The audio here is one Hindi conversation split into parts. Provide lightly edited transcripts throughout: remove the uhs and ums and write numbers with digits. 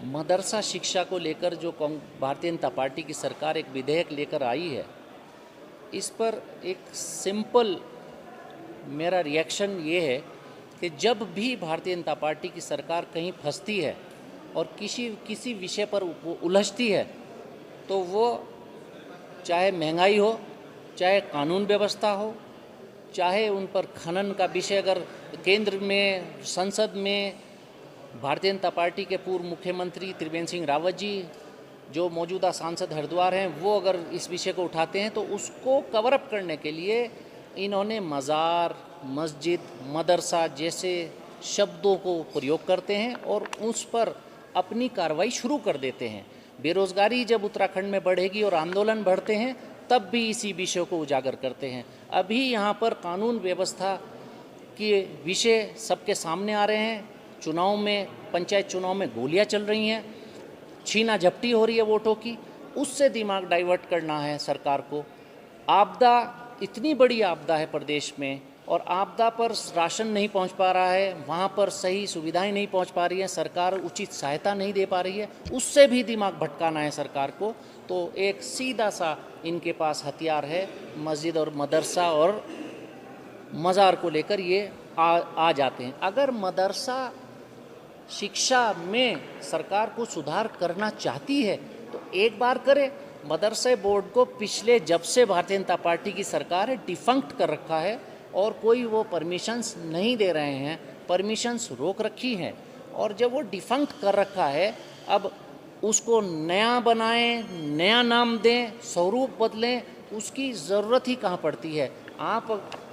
मदरसा शिक्षा को लेकर जो भारतीय जनता पार्टी की सरकार एक विधेयक लेकर आई है, इस पर एक सिंपल मेरा रिएक्शन ये है कि जब भी भारतीय जनता पार्टी की सरकार कहीं फंसती है और किसी विषय पर वो उलझती है, तो वो चाहे महंगाई हो, चाहे कानून व्यवस्था हो, चाहे उन पर खनन का विषय अगर केंद्र में संसद में भारतीय जनता पार्टी के पूर्व मुख्यमंत्री त्रिवेंद्र सिंह रावत जी जो मौजूदा सांसद हरिद्वार हैं, वो अगर इस विषय को उठाते हैं तो उसको कवर अप करने के लिए इन्होंने मज़ार, मस्जिद, मदरसा जैसे शब्दों को प्रयोग करते हैं और उस पर अपनी कार्रवाई शुरू कर देते हैं। बेरोज़गारी जब उत्तराखंड में बढ़ेगी और आंदोलन बढ़ते हैं, तब भी इसी विषय को उजागर करते हैं। अभी यहाँ पर कानून व्यवस्था के विषय सबके सामने आ रहे हैं। चुनाव में, पंचायत चुनाव में गोलियां चल रही हैं, छीना झपटी हो रही है वोटों की, उससे दिमाग डाइवर्ट करना है सरकार को। आपदा, इतनी बड़ी आपदा है प्रदेश में और आपदा पर राशन नहीं पहुंच पा रहा है, वहाँ पर सही सुविधाएं नहीं पहुंच पा रही हैं, सरकार उचित सहायता नहीं दे पा रही है, उससे भी दिमाग भटकाना है सरकार को। तो एक सीधा सा इनके पास हथियार है, मस्जिद और मदरसा और मज़ार को लेकर ये आ जाते हैं। अगर मदरसा शिक्षा में सरकार को सुधार करना चाहती है तो एक बार करे। मदरसे बोर्ड को पिछले जब से भारतीय जनता पार्टी की सरकार है डिफंक्ट कर रखा है और कोई वो परमिशंस नहीं दे रहे हैं, परमिशंस रोक रखी हैं। और जब वो डिफंक्ट कर रखा है, अब उसको नया बनाएं, नया नाम दें, स्वरूप बदलें, उसकी ज़रूरत ही कहाँ पड़ती है। आप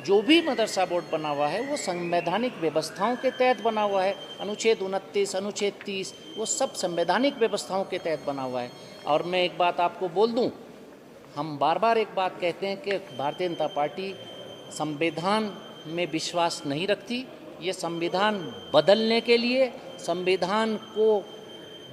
जो भी मदरसा बोर्ड बना हुआ है वो संवैधानिक व्यवस्थाओं के तहत बना हुआ है। अनुच्छेद 29, अनुच्छेद 30, वो सब संवैधानिक व्यवस्थाओं के तहत बना हुआ है। और मैं एक बात आपको बोल दूं, हम बार बार एक बात कहते हैं कि भारतीय जनता पार्टी संविधान में विश्वास नहीं रखती। ये संविधान बदलने के लिए, संविधान को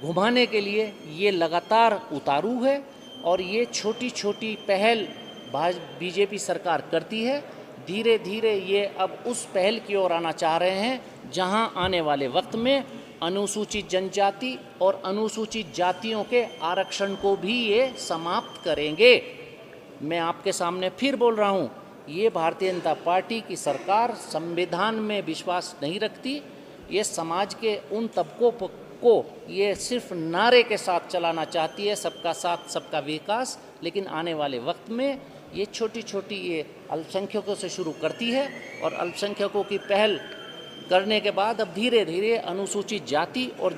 घुमाने के लिए ये लगातार उतारू है और ये छोटी छोटी पहल बीजेपी सरकार करती है। धीरे धीरे ये अब उस पहल की ओर आना चाह रहे हैं जहां आने वाले वक्त में अनुसूचित जनजाति और अनुसूचित जातियों के आरक्षण को भी ये समाप्त करेंगे। मैं आपके सामने फिर बोल रहा हूं, ये भारतीय जनता पार्टी की सरकार संविधान में विश्वास नहीं रखती। ये समाज के उन तबकों को ये सिर्फ नारे के साथ चलाना चाहती है, सबका साथ सबका विकास, लेकिन आने वाले वक्त में ये छोटी छोटी ये अल्पसंख्यकों से शुरू करती है और अल्पसंख्यकों की पहल करने के बाद अब धीरे धीरे अनुसूचित जाति और